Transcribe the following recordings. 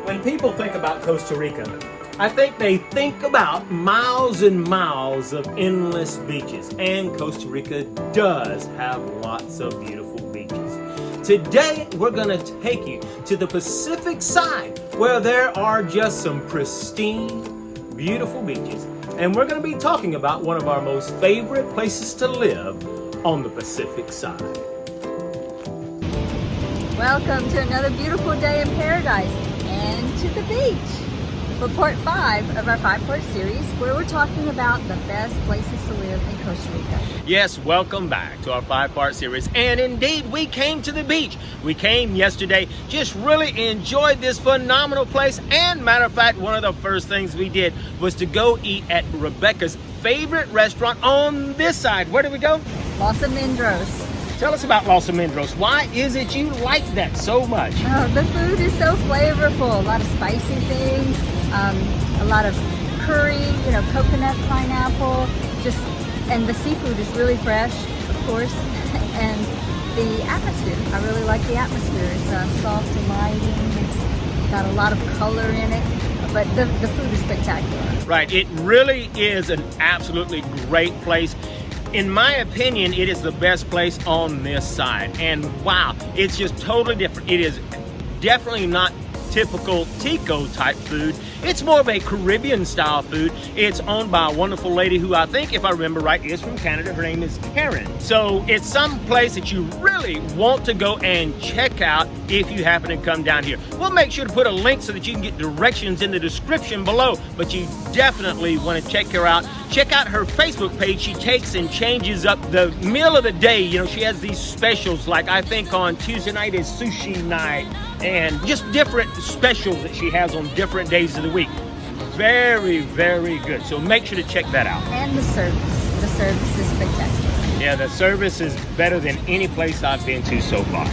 When people think about Costa Rica, I think they think about miles and miles of endless beaches, and Costa Rica does have lots of beautiful beaches. Today, we're going to take you to the Pacific side where there are just some pristine, beautiful beaches, and we're going to be talking about one of our most favorite places to live on the Pacific side. Welcome to another beautiful day in paradise and to the beach for part 5 of our 5-part series where we're talking about the best places to live in Costa Rica. Yes, welcome back to our 5-part series. And indeed, we came to the beach. We came yesterday, just really enjoyed this phenomenal place. And matter of fact, one of the first things we did was to go eat at Rebecca's favorite restaurant on this side. Where did we go? Los Almendros. Tell us about Los Almendros. Why is it you like that so much? Oh, the food is so flavorful. A lot of spicy things, a lot of curry, coconut, pineapple, and the seafood is really fresh, of course. And the atmosphere, I really like the atmosphere. It's soft and lighting. It's got a lot of color in it, but the food is spectacular. Right, it really is an absolutely great place. In my opinion, it is the best place on this side. And wow, it's just totally different. It is definitely not typical Tico type food. It's more of a Caribbean style food. It's owned by a wonderful lady who I think, if I remember right, is from Canada. Her name is Karen. So it's some place that you really want to go and check out if you happen to come down here. We'll make sure to put a link so that you can get directions in the description below, but you definitely want to check her out. Check out her Facebook page. She takes and changes up the meal of the day. She has these specials, like I think on Tuesday night is sushi night, and just different specials that she has on different days of the week. Very, very good. So make sure to check that out. And the service is spectacular. Yeah, the service is better than any place I've been to so far.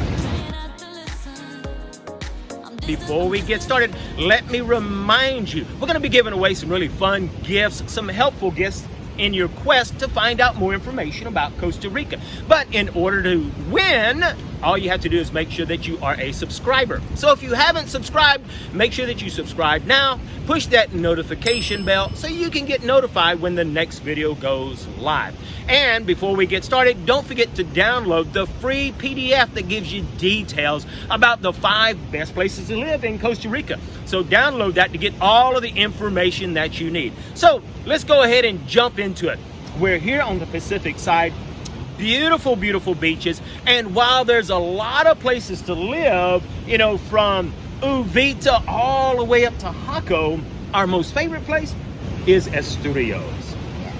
Before we get started, let me remind you, we're going to be giving away some really fun gifts, some helpful gifts in your quest to find out more information about Costa Rica. But in order to win, all you have to do is make sure that you are a subscriber. So if you haven't subscribed, make sure that you subscribe now. Push that notification bell so you can get notified when the next video goes live. And before we get started, don't forget to download the free PDF that gives you details about the 5 best places to live in Costa Rica. So download that to get all of the information that you need. So let's go ahead and jump into it. We're here on the Pacific side. Beautiful, beautiful beaches. And while there's a lot of places to live, from Uvita all the way up to Jaco, our most favorite place is Esterillos. Yes.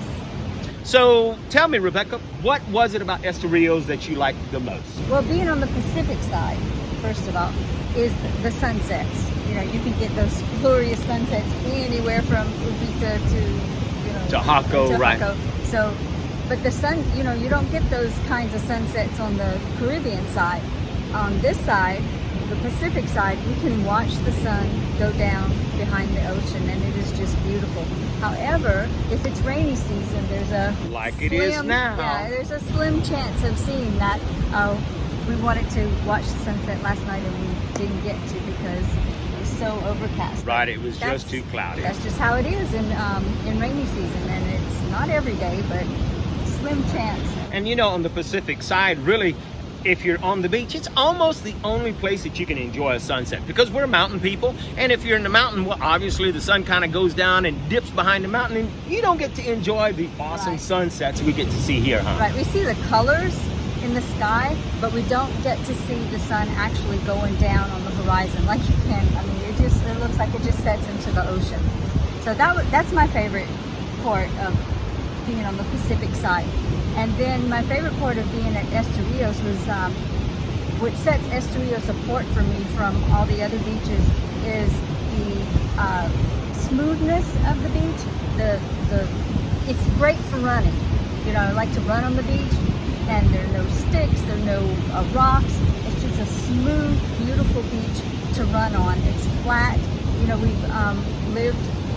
So tell me, Rebecca, what was it about Esterillos that you liked the most? Well, being on the Pacific side, first of all, is the sunsets. You can get those glorious sunsets anywhere from Uvita to Jaco, right? So, but the sun, you don't get those kinds of sunsets on the Caribbean side. On this side, the Pacific side, you can watch the sun go down behind the ocean, and it is just beautiful. However, if it's rainy season, there's a it is now. Yeah, there's a slim chance of seeing that. We wanted to watch the sunset last night, and we didn't get to because it was so overcast. Right, it was just too cloudy. That's just how it is in rainy season, and it's not every day, but slim chance. And on the Pacific side, really, if you're on the beach, it's almost the only place that you can enjoy a sunset because we're mountain people. And if you're in the mountain, well, obviously the sun kind of goes down and dips behind the mountain, and you don't get to enjoy the awesome sunsets we get to see here, huh? Right, we see the colors in the sky, but we don't get to see the sun actually going down on the horizon like you can. I mean, it looks like it just sets into the ocean. So that's my favorite part of being on the Pacific side. And then my favorite part of being at Esterillos was, what sets Esterillos apart for me from all the other beaches is the smoothness of the beach. It's great for running. I like to run on the beach, and there are no sticks, there are no rocks. It's just a smooth, beautiful beach to run on. It's flat.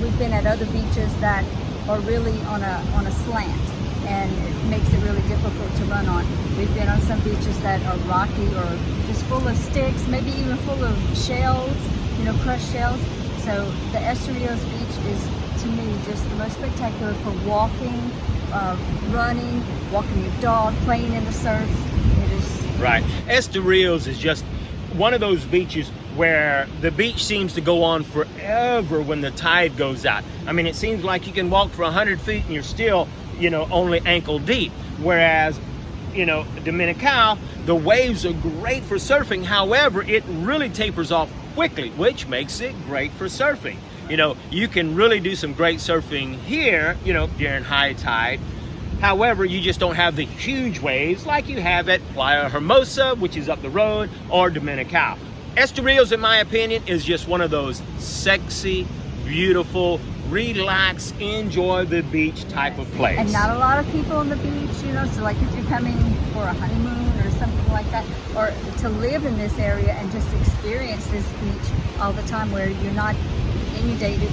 We've been at other beaches that are really on a slant, and it makes it really difficult to run on. We've been on some beaches that are rocky or just full of sticks, maybe even full of shells, crushed shells. So the Esterillos Beach is, to me, just the most spectacular for walking, running, walking your dog, playing in the surf. It is right. Esterillos is just one of those beaches where the beach seems to go on forever when the tide goes out. I mean, it seems like you can walk for 100 feet and you're still, only ankle deep. Whereas, Dominical, the waves are great for surfing. However, it really tapers off quickly, which makes it great for surfing. You can really do some great surfing here, during high tide. However, you just don't have the huge waves like you have at Playa Hermosa, which is up the road, or Dominical. Esterillos, in my opinion, is just one of those sexy, beautiful, relax, enjoy the beach type of place. And not a lot of people on the beach, so like if you're coming for a honeymoon or something like that, or to live in this area and just experience this beach all the time where you're not inundated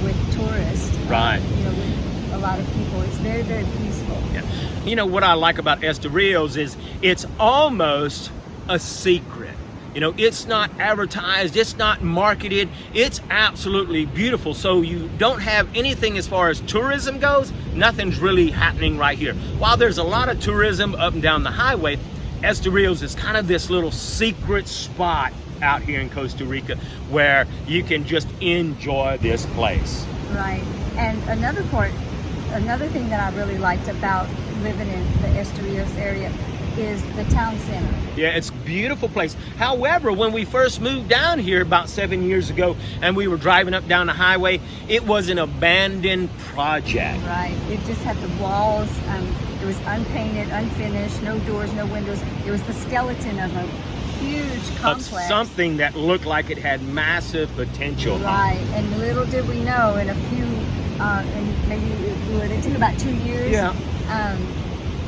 with tourists. Right. With a lot of people. It's very, very peaceful. Yeah. What I like about Esterillos is it's almost a secret. It's not advertised, it's not marketed, it's absolutely beautiful. So you don't have anything as far as tourism goes, nothing's really happening right here. While there's a lot of tourism up and down the highway, Esterillos is kind of this little secret spot out here in Costa Rica where you can just enjoy this place. Right. And another thing that I really liked about living in the Esterillos area is the town center. Yeah, it's a beautiful place. However, when we first moved down here about 7 years ago and we were driving up down the highway, it was an abandoned project. Right. It just had the walls. It was unpainted, unfinished, no doors, no windows. It was the skeleton of a huge complex. Of something that looked like it had massive potential. Right. And little did we know, in a few, and maybe it took about 2 years. Yeah.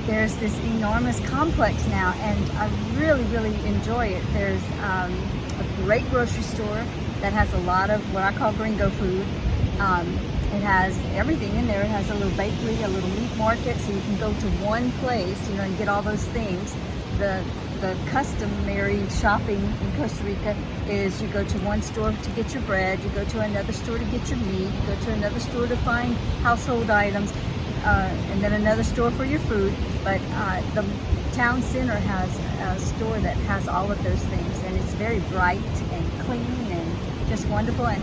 There's this enormous complex now, and I really, really enjoy it. There's a great grocery store that has a lot of what I call gringo food. It has everything in there. It has a little bakery, a little meat market, so you can go to one place, and get all those things. The customary shopping in Costa Rica is you go to one store to get your bread, you go to another store to get your meat, you go to another store to find household items, and then another store for your food. But the town center has a store that has all of those things, and it's very bright and clean and just wonderful. And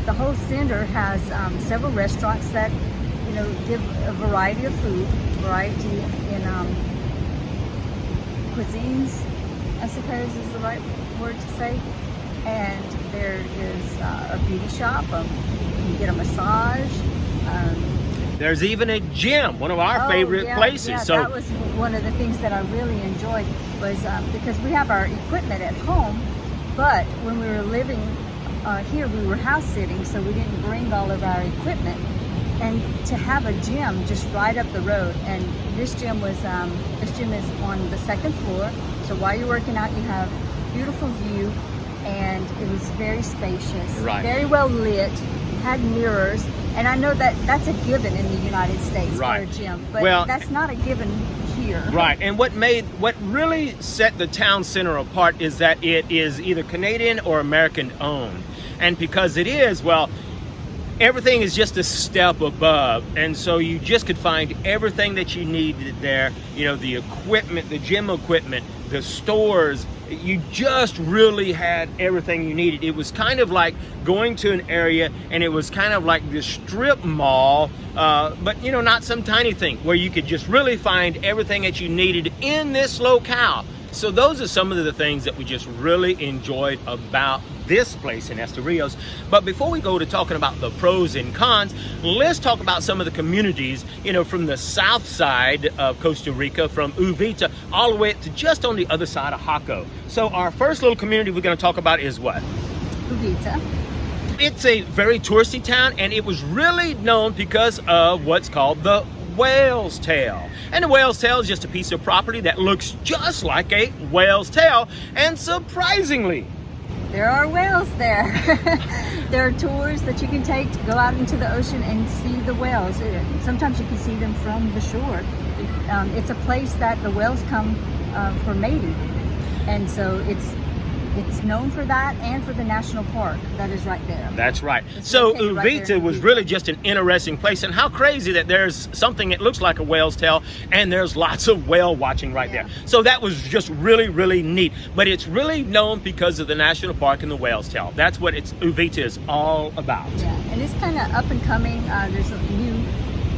the whole center has several restaurants that give a variety of food, variety in cuisines, I suppose is the right word to say. And there is a beauty shop. You can get a massage. There's even a gym, one of our favorite places. Yeah, so that was one of the things that I really enjoyed, was because we have our equipment at home, but when we were living here, we were house sitting, so we didn't bring all of our equipment. And to have a gym just right up the road, and this gym is on the second floor. So while you're working out, you have beautiful view, and it was very spacious, Right. very well lit, had mirrors. And I know that that's a given in the United States Right. for a gym, but Well, that's not a given here. right, and what really set the town center apart is that it is either Canadian or American owned. And because it is, well, everything is just a step above, and so you just could find everything that you needed there. The equipment, the gym equipment, the stores, you just really had everything you needed. It was kind of like going to an area, and it was kind of like this strip mall, but not some tiny thing, where you could just really find everything that you needed in this locale. So those are some of the things that we just really enjoyed about this place in Esterillos. But before we go to talking about the pros and cons, let's talk about some of the communities, from the south side of Costa Rica, from Uvita all the way to just on the other side of Jaco. So our first little community we're going to talk about is what? Uvita. It's a very touristy town, and it was really known because of what's called the whale's tail. And the whale's tail is just a piece of property that looks just like a whale's tail, and surprisingly, there are whales there. There are tours that you can take to go out into the ocean and see the whales. Sometimes you can see them from the shore. It's a place that the whales come for mating, and so it's it's known for that and for the national park that is right there. That's right. It's So located right there Uvita in was Uvita. really just an interesting place, and how crazy that there's something that looks like a whale's tail and there's lots of whale watching right Yeah. there. So that was just really, really neat. But it's really known because of the national park and the whale's tail. That's what Uvita is all about. Yeah, and it's kind of up and coming. There's new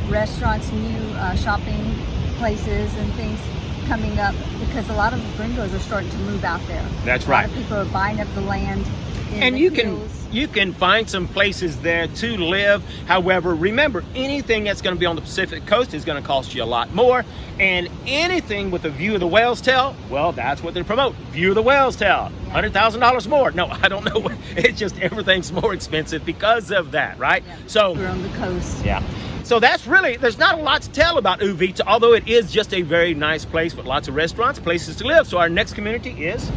restaurants, new shopping places and things coming up because a lot of gringos are starting to move out there. That's A right. lot of people are buying up the land in And the you hills. can find some places there to live. However, remember, anything that's going to be on the Pacific coast is going to cost you a lot more. And anything with a view of the whale's tail, well, that's what they promote. View of the whale's tail, Yeah. $100,000 more. No, I don't know. It's just everything's more expensive because of that, right? Yeah. So, We're on the coast. yeah. So that's really, there's not a lot to tell about Uvita, although it is just a very nice place with lots of restaurants, places to live. So our next community is?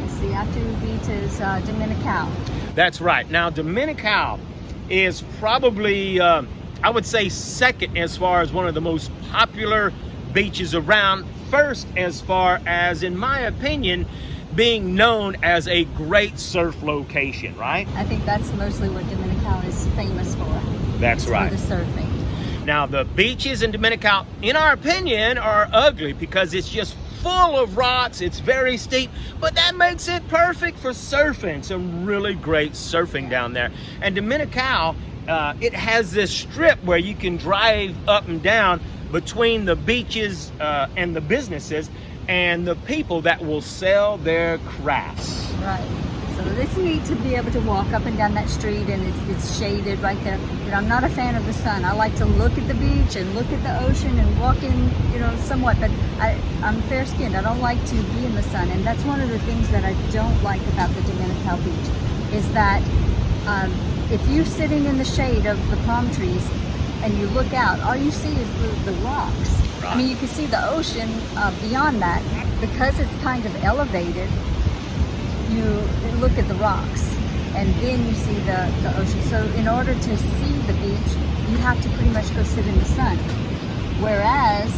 It's the after Uvita's Dominical. That's right. Now, Dominical is probably, I would say, second as far as one of the most popular beaches around. First, as far as, in my opinion, being known as a great surf location, right? I think that's mostly what Dominical is famous for. That's It's right. For the surfing. Now, the beaches in Dominical, in our opinion, are ugly because it's just full of rocks. It's very steep, but that makes it perfect for surfing. Some really great surfing down there. And Dominical, it has this strip where you can drive up and down between the beaches and the businesses and the people that will sell their crafts. Right. So it's neat to be able to walk up and down that street, and it's shaded right there. But I'm not a fan of the sun. I like to look at the beach and look at the ocean and walk in, somewhat. But I'm fair-skinned. I don't like to be in the sun, and that's one of the things that I don't like about the Dominical Beach is that if you're sitting in the shade of the palm trees and you look out, all you see is the rocks. Right. I mean, you can see the ocean beyond that because it's kind of elevated. You look at the rocks and then you see the ocean. So in order to see the beach, you have to pretty much go sit in the sun. Whereas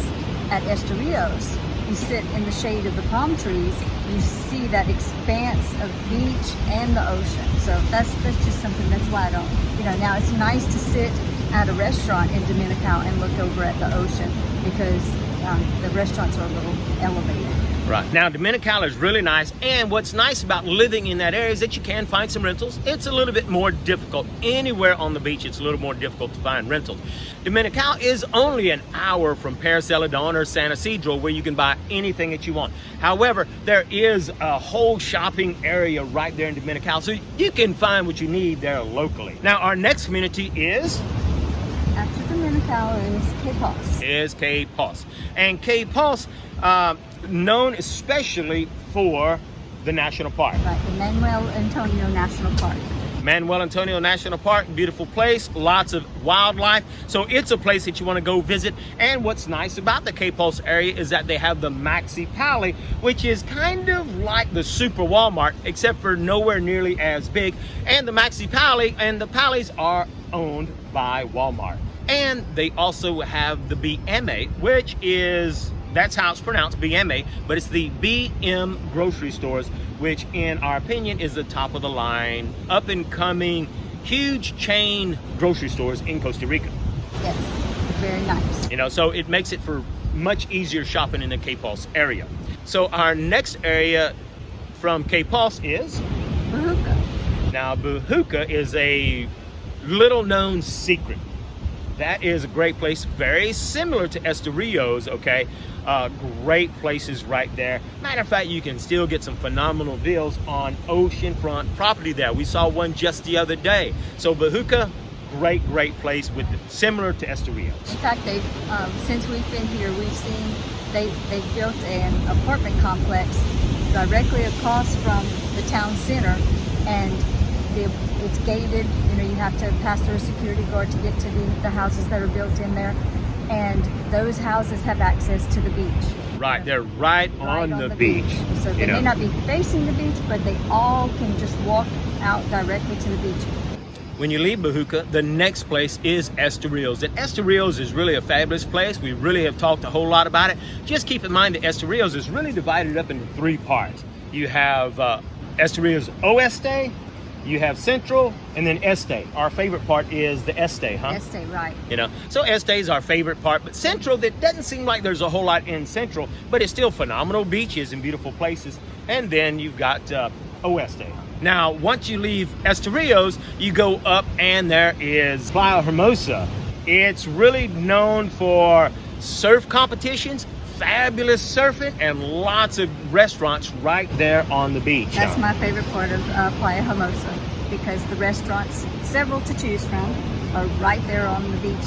at Esterillos, you sit in the shade of the palm trees, you see that expanse of beach and the ocean. So that's just something, that's why I don't, now it's nice to sit at a restaurant in Dominical and look over at the ocean because the restaurants are a little elevated. Right. Now, Dominical is really nice, and what's nice about living in that area is that you can find some rentals. It's a little bit more difficult. Anywhere on the beach, it's a little more difficult to find rentals. Dominical is only an hour from Paris Celadon or San Isidro, where you can buy anything that you want. However, there is a whole shopping area right there in Dominical, so you can find what you need there locally. Now, our next community is? After Dominical is Quepos. Is Quepos. And Quepos, known especially for the national park. Right, the Manuel Antonio National Park. Manuel Antonio National Park, beautiful place, lots of wildlife. So it's a place that you want to go visit. And what's nice about the Quepos area is that they have the Maxi Pali, which is kind of like the Super Walmart, except for nowhere nearly as big. And the Maxi Pali and the Palis are owned by Walmart. And they also have the BMA, which is, that's how it's pronounced, BMA, but it's the BM grocery stores, which in our opinion is the top of the line, up and coming, huge chain grocery stores in Costa Rica. Yes, very nice. So it makes it for much easier shopping in the Quepos area. So our next area from Quepos is? Bajuca. Now, Bajuca is a little known secret. That is a great place, very similar to Esterillos, okay? Great places right there. Matter of fact, you can still get some phenomenal deals on oceanfront property there. We saw one just the other day. So Bajuca, great place with similar to Esterillos. In fact, they've since we've been here, we've seen they've built an apartment complex directly across from the town center, and it's gated. You have to pass through a security guard to get to the houses that are built in there, and those houses have access to the beach. Right, they're right on the beach. So they may not be facing the beach, but they all can just walk out directly to the beach. When you leave Bajuca, the next place is Esterillos. And Esterillos is really a fabulous place. We really have talked a whole lot about it. Just keep in mind that Esterillos is really divided up into three parts. You have Esterillos Oeste, you have Central, and then Este. Our favorite part is the Este, huh? Este, right. You know, so Este is our favorite part, but Central, that doesn't seem like there's a whole lot in Central, but it's still phenomenal beaches and beautiful places. And then you've got Oeste. Now, once you leave Esterillos, you go up and there is Playa Hermosa. It's really known for surf competitions, fabulous surfing, and lots of restaurants right there on the beach. That's my favorite part of Playa Hermosa, because the restaurants, several to choose from, are right there on the beach,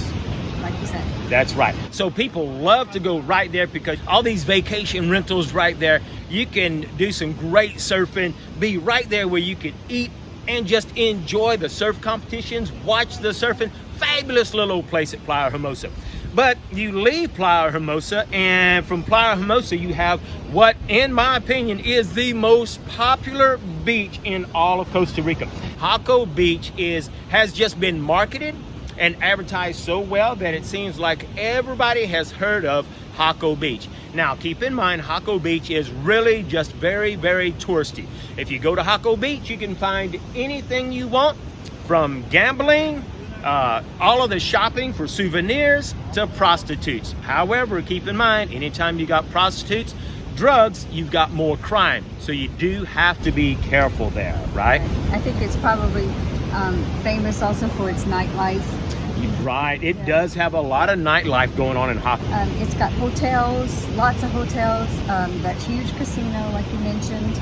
like you said. That's right. So people love to go right there because all these vacation rentals right there, you can do some great surfing, be right there where you can eat and just enjoy the surf competitions, watch the surfing. Fabulous little place at Playa Hermosa. But you leave Playa Hermosa, and from Playa Hermosa you have what, in my opinion, is the most popular beach in all of Costa Rica. Jaco Beach has just been marketed and advertised so well that it seems like everybody has heard of Jaco Beach. Now, keep in mind, Jaco Beach is really just very, very touristy. If you go to Jaco Beach, you can find anything you want, from gambling, all of the shopping for souvenirs, to prostitutes. However, keep in mind, anytime you got prostitutes, drugs, you've got more crime. So you do have to be careful there, right? I think it's probably famous also for its nightlife. Right, it does have a lot of nightlife going on in Jaco. It's got hotels, lots of hotels, that huge casino like you mentioned,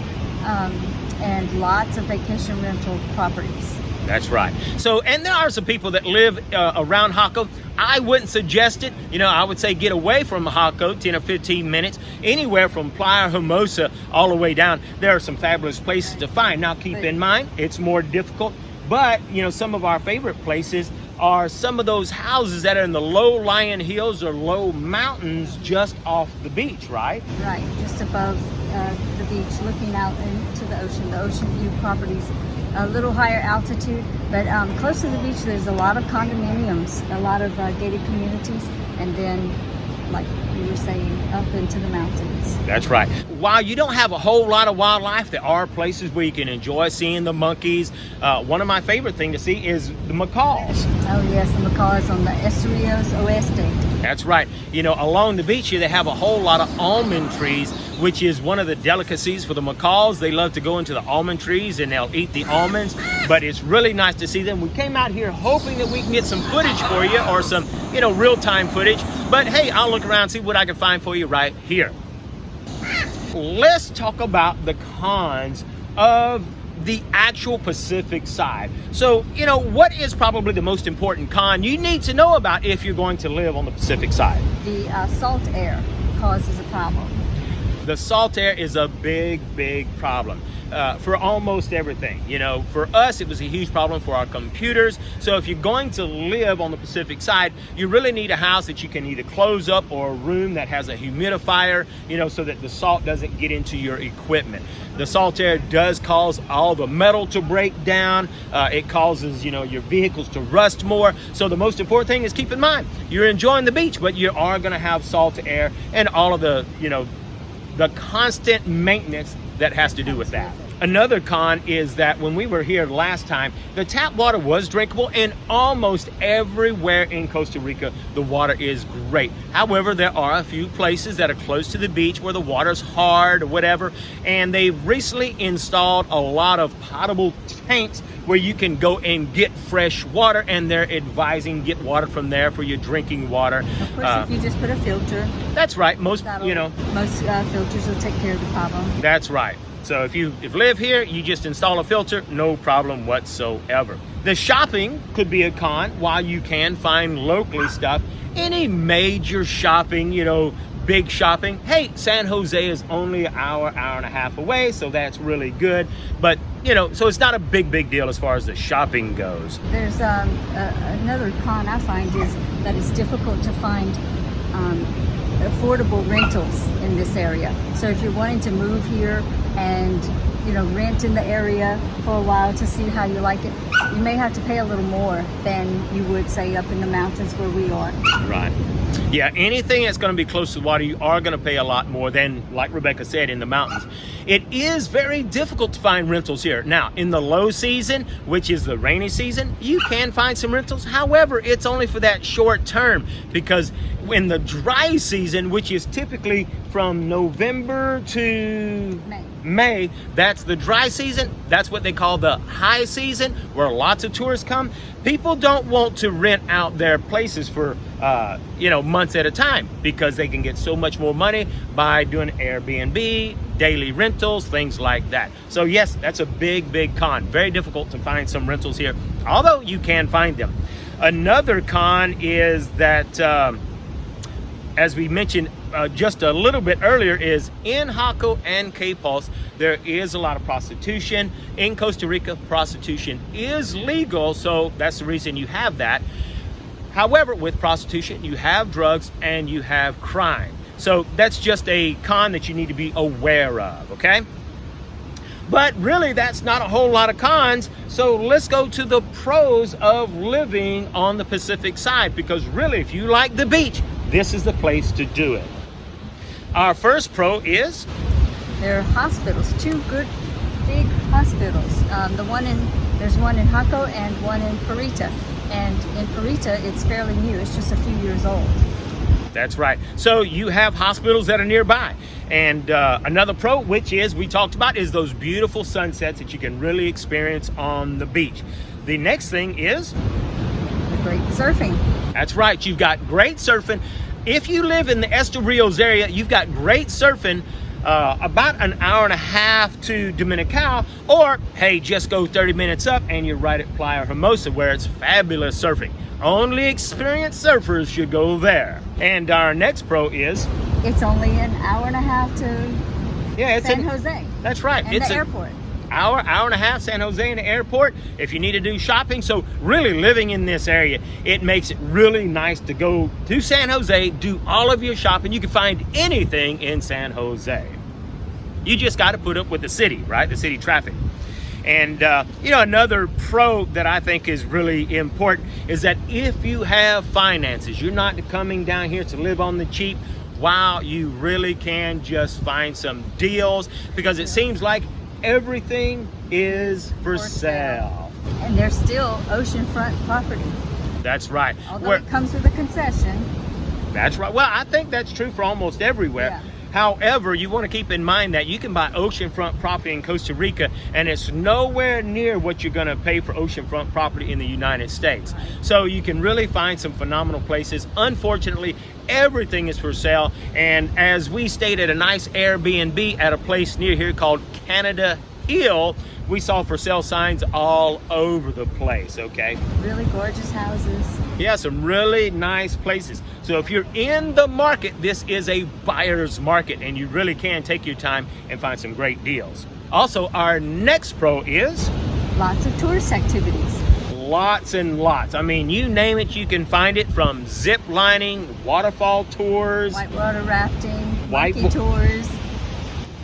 and lots of vacation rental properties. That's right. So, and there are some people that live around Jaco. I wouldn't suggest it. You know, I would say get away from Jaco, 10 or 15 minutes, anywhere from Playa Hermosa all the way down. There are some fabulous places to find. Now, keep in mind, it's more difficult, but, you know, some of our favorite places are some of those houses that are in the low-lying hills or low mountains just off the beach, right? Right, just above the beach, looking out into the ocean view properties. A little higher altitude, but close to the beach there's a lot of condominiums, a lot of gated communities, and then, like you were saying, up into the mountains. That's right. While you don't have a whole lot of wildlife, there are places where you can enjoy seeing the monkeys. One of my favorite things to see is the macaws. Oh yes, the macaws on the Esterillos Oeste. That's right. You know, along the beach here they have a whole lot of almond trees, which is one of the delicacies for the macaws. They love to go into the almond trees and they'll eat the almonds, but it's really nice to see them. We came out here hoping that we can get some footage for you, or some, you know, real-time footage, but hey, I'll look around and see what I can find for you right here. Let's talk about the cons of the actual Pacific side. So, you know, what is probably the most important con you need to know about if you're going to live on the Pacific side? The salt air causes a problem. The salt air is a big, big problem for almost everything. You know, for us, it was a huge problem for our computers. So if you're going to live on the Pacific side, you really need a house that you can either close up, or a room that has a humidifier, you know, so that the salt doesn't get into your equipment. The salt air does cause all the metal to break down. It causes, you know, your vehicles to rust more. So the most important thing is keep in mind, you're enjoying the beach, but you are going to have salt air and all of the, you know, the constant maintenance that has to do with that. Another con is that when we were here last time, the tap water was drinkable, and almost everywhere in Costa Rica, the water is great. However, there are a few places that are close to the beach where the water's hard or whatever, and they've recently installed a lot of potable tanks where you can go and get fresh water, and they're advising get water from there for your drinking water. Of course, if you just put a filter. That's right. Most filters will take care of the problem. That's right. So if you live here, you just install a filter, no problem whatsoever. The shopping could be a con. While you can find locally stuff, any major shopping, you know, big shopping, hey, San Jose is only an hour and a half away, so that's really good. But, you know, so it's not a big deal as far as the shopping goes. There's another con I find is that it's difficult to find affordable rentals in this area. So if you're wanting to move here and, you know, rent in the area for a while to see how you like it, you may have to pay a little more than you would, say, up in the mountains where we are. Right. Yeah, anything that's going to be close to the water, you are going to pay a lot more than, like Rebecca said, in the mountains. it is very difficult to find rentals here. Now, in the low season, which is the rainy season, you can find some rentals. However, it's only for that short term, because in the dry season, which is typically from November to May, that's the dry season. That's what they call the high season, where lots of tourists come. People don't want to rent out their places for months at a time, because they can get so much more money by doing Airbnb, daily rentals, things like that. So yes, that's a big con. Very difficult to find some rentals here, although you can find them. Another con is that, as we mentioned just a little bit earlier, is in Jaco and Quepos, there is a lot of prostitution. In Costa Rica, prostitution is legal, so that's the reason you have that. However, with prostitution, you have drugs and you have crime. So that's just a con that you need to be aware of, okay? But really, that's not a whole lot of cons. So let's go to the pros of living on the Pacific side, because really, if you like the beach, this is the place to do it. Our first pro is? There are hospitals, 2 good big hospitals. There's one in Jaco and one in Purita. And in Purita, it's fairly new. It's just a few years old. That's right. So you have hospitals that are nearby. And another pro, which is, we talked about, is those beautiful sunsets that you can really experience on the beach. The next thing is? Great surfing. That's right. You've got great surfing. If you live in the Esterillos area, you've got great surfing about an hour and a half to Dominical, or hey, just go 30 minutes up and you're right at Playa Hermosa, where it's fabulous surfing. Only experienced surfers should go there. And our next pro is? It's only an hour and a half to San Jose. That's right. And the airport. Hour and a half, San Jose and the airport, if you need to do shopping. So really, living in this area, it makes it really nice to go to San Jose, do all of your shopping. You can find anything in San Jose. You just got to put up with the city, right? The city traffic. And another pro that I think is really important is that if you have finances, you're not coming down here to live on the cheap. Wow, you really can just find some deals, because it seems like everything is for sale. And there's still oceanfront property. That's right. Although it comes with a concession. That's right. Well, I think that's true for almost everywhere. Yeah. However, you want to keep in mind that you can buy oceanfront property in Costa Rica, and it's nowhere near what you're going to pay for oceanfront property in the United States. So you can really find some phenomenal places. Unfortunately, everything is for sale. And as we stayed at a nice Airbnb at a place near here called Canada Hill, we saw for sale signs all over the place, okay? Really gorgeous houses. Yeah, some really nice places. So if you're in the market, this is a buyer's market, and you really can take your time and find some great deals. Also, our next pro is? Lots of tourist activities. Lots and lots. I mean, you name it, you can find it, from zip lining, waterfall tours, whitewater rafting, monkey tours.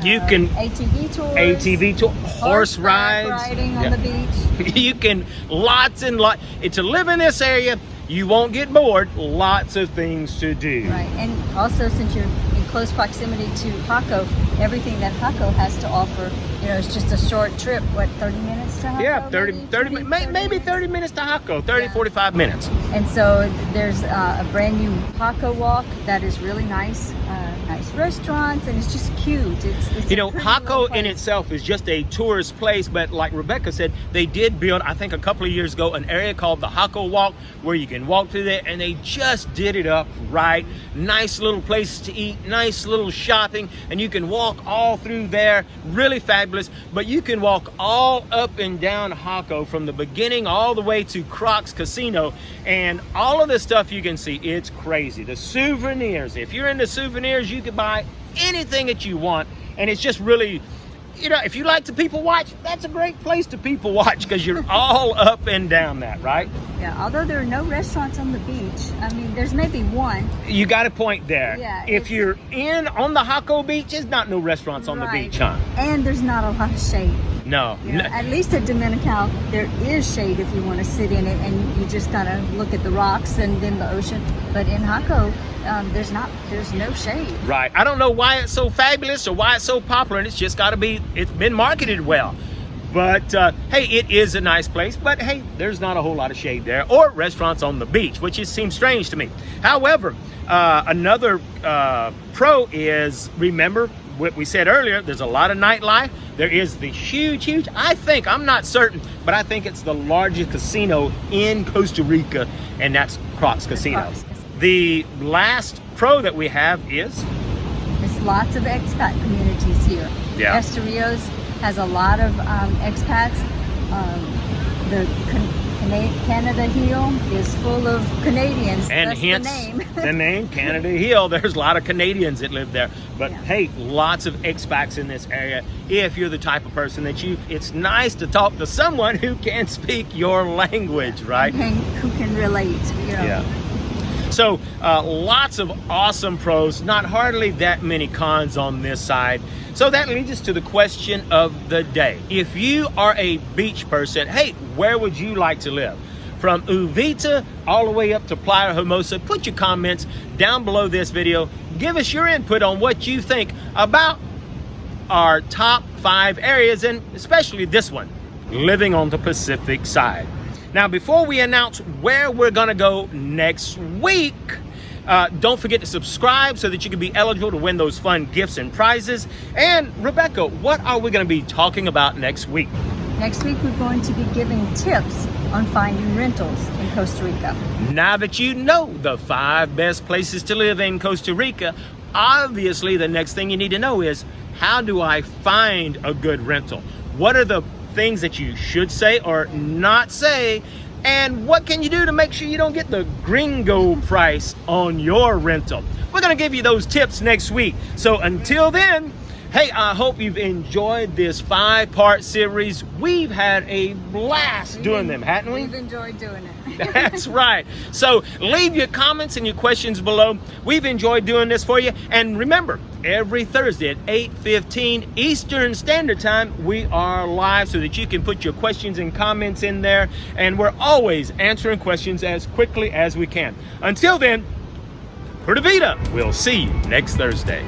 You can ATV tours, horse rides, riding on the beach. You can lots and lots. To live in this area, you won't get bored. Lots of things to do. Right, and also since you're in close proximity to Jaco, everything that Jaco has to offer, it's just a short trip. What, 30 minutes to Jaco? Yeah, 30 maybe 30 minutes to Jaco, 45 minutes. And so there's a brand new Jaco walk that is really nice. Nice restaurants, and it's just cute. It's Jaco in itself is just a tourist place, but like Rebecca said, they did build, I think a couple of years ago, an area called the Jaco Walk, where you can walk through there, and they just did it up right. Nice little places to eat, nice little shopping, and you can walk all through there. Really fabulous. But you can walk all up and down Jaco from the beginning all the way to Crocs Casino, and all of the stuff you can see, it's crazy. The souvenirs, if you're into souvenirs, you can buy anything that you want, and it's just really, if you like to people watch, that's a great place to people watch, because you're all up and down that, right? Yeah, although there are no restaurants on the beach. I mean, there's maybe one. You got a point there. Yeah, if you're on the Jaco Beach, there's not no restaurants on the beach, huh? And there's not a lot of shade. No. At least at Dominical, there is shade if you want to sit in it, and you just kind of look at the rocks and then the ocean. But in Jaco, there's no shade. Right. I don't know why it's so fabulous or why it's so popular, and it's just got to be, it's been marketed well. But hey, it is a nice place, but hey, there's not a whole lot of shade there or restaurants on the beach, which just seems strange to me. However, another pro is, remember what we said earlier, there's a lot of nightlife. There is the huge, I'm not certain, but I think it's the largest casino in Costa Rica, and that's Crocs Casino. The last pro that we have is? There's lots of expat communities here. Yeah. Esterillos has a lot of expats. The Canada Hill is full of Canadians. And that's hence the name. the name Canada Hill. There's a lot of Canadians that live there. But yeah. Hey, lots of expats in this area. If you're the type of person that it's nice to talk to someone who can speak your language, right? Who can relate, you know. Yeah. So lots of awesome pros, not hardly that many cons on this side. So that leads us to the question of the day. If you are a beach person, hey, where would you like to live? From Uvita all the way up to Playa Hermosa. Put your comments down below this video. Give us your input on what you think about our top 5 areas, and especially this one, living on the Pacific side. Now, before we announce where we're gonna go next week, don't forget to subscribe so that you can be eligible to win those fun gifts and prizes. And Rebecca, what are we gonna be talking about next week? Next week, we're going to be giving tips on finding rentals in Costa Rica. Now that you know the 5 best places to live in Costa Rica, obviously the next thing you need to know is, how do I find a good rental? What are the things that you should say or not say? And what can you do to make sure you don't get the gringo price on your rental? We're gonna give you those tips next week. So until then, hey, I hope you've enjoyed this 5-part series. We've had a blast doing them, hadn't we? We've enjoyed doing it. That's right. So leave your comments and your questions below. We've enjoyed doing this for you. And remember, every Thursday at 8:15 Eastern Standard Time, we are live so that you can put your questions and comments in there. And we're always answering questions as quickly as we can. Until then, Uvita, we'll see you next Thursday.